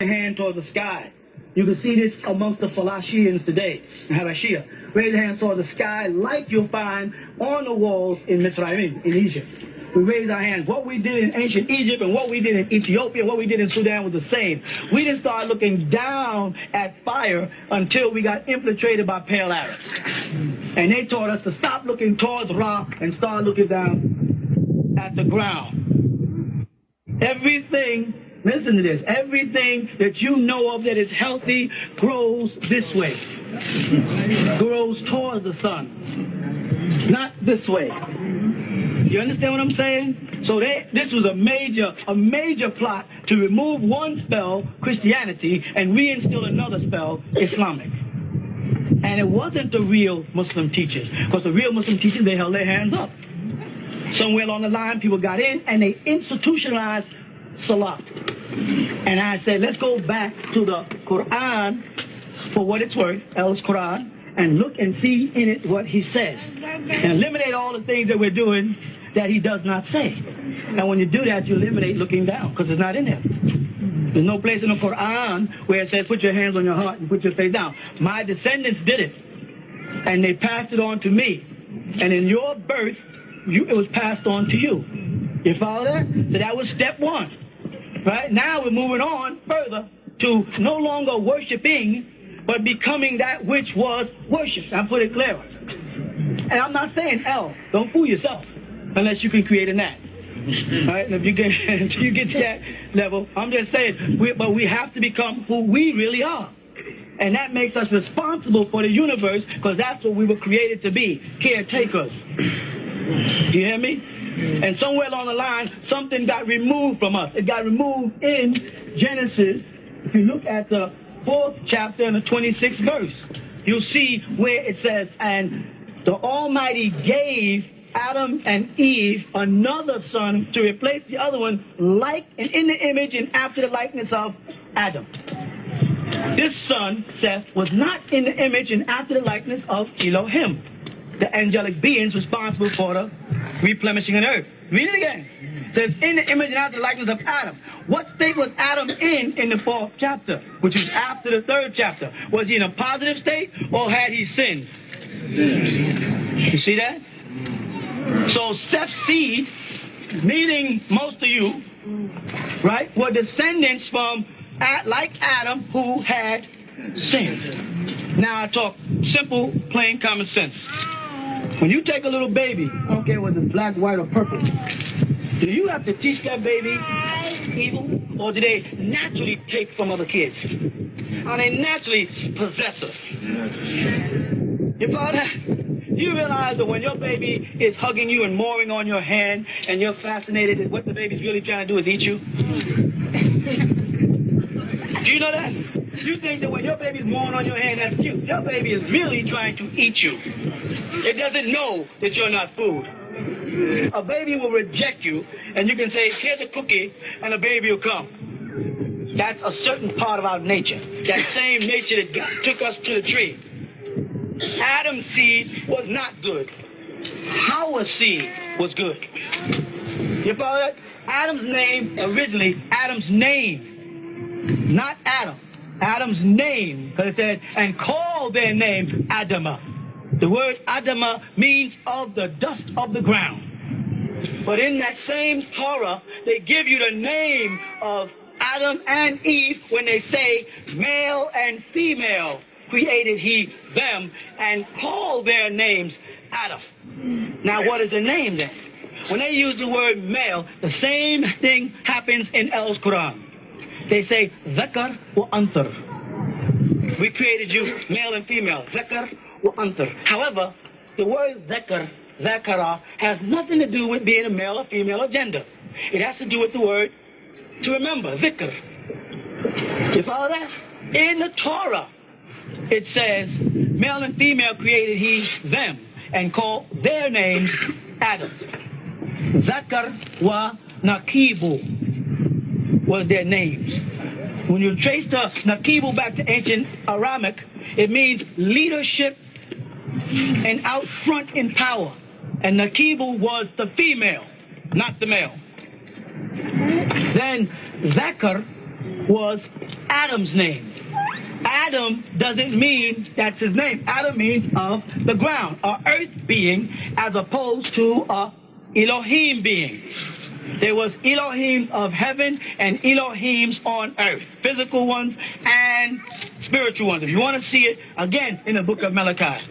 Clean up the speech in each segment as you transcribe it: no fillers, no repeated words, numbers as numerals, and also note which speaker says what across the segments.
Speaker 1: hand towards the sky. You can see this amongst the Falashians today, Habashia. Raise your hands towards the sky like you'll find on the walls in Mitzrayim, in Egypt. We raise our hands. What we did in ancient Egypt and what we did in Ethiopia, what we did in Sudan was the same. We didn't start looking down at fire until we got infiltrated by pale Arabs. And they taught us to stop looking towards Ra and start looking down at the ground. Everything, listen to this, everything that you know of that is healthy grows this way. Grows towards the sun, not this way. You understand what I'm saying? So this was a major plot to remove one spell, Christianity, and reinstill another spell, Islamic. And it wasn't the real Muslim teachers, because the real Muslim teachers, they held their hands up. Somewhere along the line, people got in and they institutionalized Salat. And I said, let's go back to the Quran for what it's worth, El's Quran, and look and see in it what he says. And eliminate all the things that we're doing that he does not say. And when you do that, you eliminate looking down, because it's not in there. There's no place in the Quran where it says, put your hands on your heart and put your face down. My descendants did it, and they passed it on to me. And in your birth, it was passed on to you. You follow that? So that was step one. Right? Now we're moving on further to no longer worshiping, but becoming that which was worshipped. I'll put it clearer. And I'm not saying, don't fool yourself unless you can create a gnat. Right? And if you get, until you get to that level, I'm just saying, but we have to become who we really are. And that makes us responsible for the universe, because that's what we were created to be, caretakers. You hear me? And somewhere along the line, something got removed from us. It got removed in Genesis. If you look at the 4th chapter and the 26th verse, you'll see where it says, and the Almighty gave Adam and Eve another son to replace the other one, like and in the image and after the likeness of Adam. This son, Seth, was not in the image and after the likeness of Elohim, the angelic beings responsible for the replenishing of the earth. Read it again. It says, in the image and after the likeness of Adam. What state was Adam in the 4th chapter, which is after the 3rd chapter? Was he in a positive state, or had he sinned? You see that? So Seth's seed, meaning most of you, right, were descendants from, like Adam, who had sinned. Now I talk simple, plain common sense. When you take a little baby, I don't care whether it's black, white, or purple, do you have to teach that baby evil? Or do they naturally take from other kids? Are they naturally possessive? You follow that? You realize that when your baby is hugging you and mooring on your hand, and you're fascinated that what the baby's really trying to do is eat you? Do you know that? You think that when your baby's mooring on your hand, that's cute. Your baby is really trying to eat you. It doesn't know that you're not food. A baby will reject you, and you can say, here's a cookie, and a baby will come. That's a certain part of our nature. That same nature that took us to the tree. Adam's seed was not good. Hawa's seed was good. You follow that? Adam's name, originally, Adam's name, not Adam. Adam's name, because it said, and call their name Adamah. The word Adamah means of the dust of the ground. But in that same Torah, they give you the name of Adam and Eve when they say male and female created he them, and call their names Adam. Now what is a name then? When they use the word male, the same thing happens in El's Quran. They say Zakar wa Antar. We created you male and female. Zakar wa Antar. However, the word Zakar, Zakara, has nothing to do with being a male or female or gender. It has to do with the word to remember, Zikr. You follow that? In the Torah, it says, male and female created he them, and called their names Adam. Zakar wa Nakibu was their names. When you trace the Nakibu back to ancient Aramic, it means leadership and out front in power. And Nakibu was the female, not the male. Then Zakar was Adam's name. Adam doesn't mean that's his name. Adam means of the ground, a earth being, as opposed to a Elohim being. There was Elohim of heaven and Elohims on earth, physical ones and spiritual ones. If you want to see it, again, in the book of Malachi,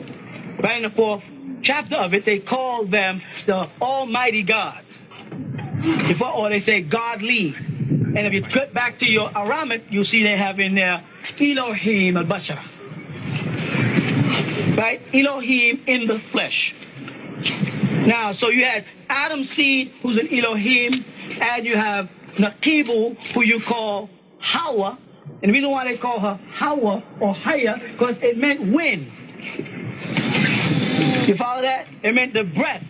Speaker 1: right in the 4th chapter of it, they call them the Almighty Gods. Or they say godly. And if you cut back to your Aramic, you'll see they have in there Elohim al-Bashar. Right? Elohim in the flesh. Now, so you had Adam's seed, who's an Elohim, and you have Nakibu, who you call Hawa. And the reason why they call her Hawa or Haya, because it meant wind. You follow that? It meant the breath,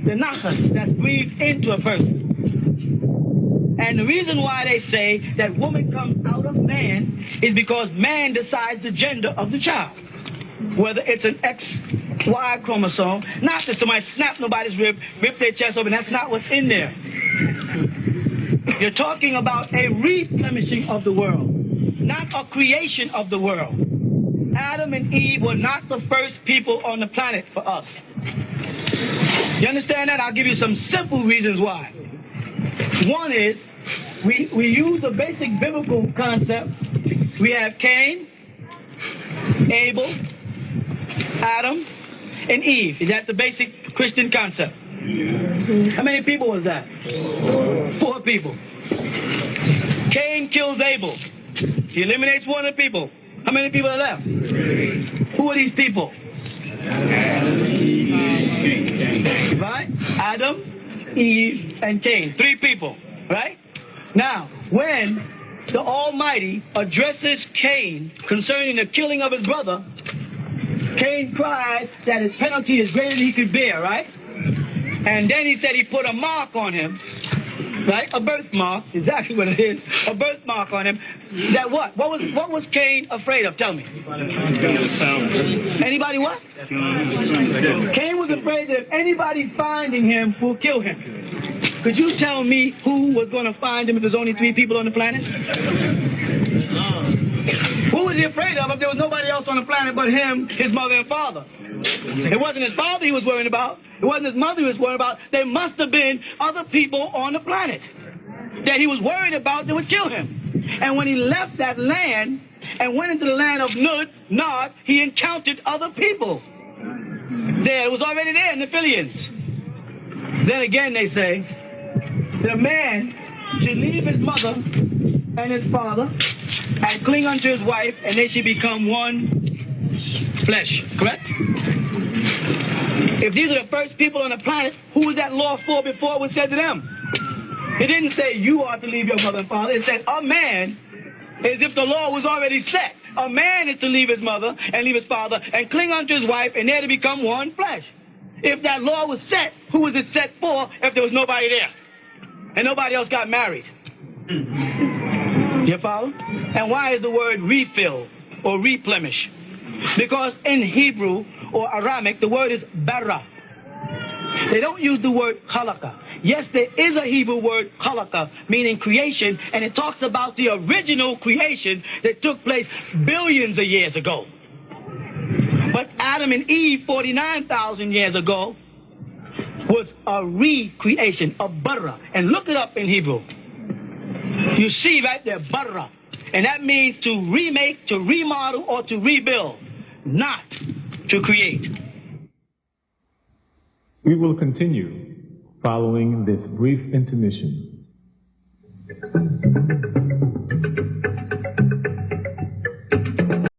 Speaker 1: the nafas that's breathed into a person. And the reason why they say that woman comes out of man is because man decides the gender of the child. Whether it's an XY chromosome, not that somebody snap nobody's rib, rip their chest open, that's not what's in there. You're talking about a replenishing of the world, not a creation of the world. Adam and Eve were not the first people on the planet for us. You understand that? I'll give you some simple reasons why. One is, we use a basic biblical concept. We have Cain, Abel, Adam, and Eve. Is that the basic Christian concept? How many people was that? 4 people. Cain kills Abel. He eliminates one of the people. How many people are left? 3. Who are these people? Right? Adam, Eve, and Cain. 3 people. Right? Now, when the Almighty addresses Cain concerning the killing of his brother, Cain cried that his penalty is greater than he could bear, right? And then he said he put a mark on him, right? A birthmark, exactly what it is, a birthmark on him. That what? What was Cain afraid of? Tell me. Anybody what? Cain was afraid that if anybody finding him will kill him. Could you tell me who was going to find him if there's only 3 people on the planet? Who was he afraid of if there was nobody else on the planet but him, his mother and father? It wasn't his father he was worried about. It wasn't his mother he was worried about. There must have been other people on the planet that he was worried about that would kill him. And when he left that land and went into the land of Nod, he encountered other people. There, it was already there in the Philians. Then again they say, the man should leave his mother and his father and cling unto his wife, and they should become one flesh. Correct? If these are the first people on the planet, who was that law for before it was said to them? It didn't say you are to leave your mother and father. It said a man, as if the law was already set. A man is to leave his mother and leave his father and cling unto his wife, and they're to become one flesh. If that law was set, who was it set for if there was nobody there? And nobody else got married. You follow? And why is the word refill or replenish? Because in Hebrew or Aramaic, the word is bara. They don't use the word khalaqa. Yes, there is a Hebrew word khalaqa, meaning creation, and it talks about the original creation that took place billions of years ago. But Adam and Eve, 49,000 years ago, was a recreation, a bara. And look it up in Hebrew. You see right there, bara. And that means to remake, to remodel, or to rebuild, not to create.
Speaker 2: We will continue following this brief intermission.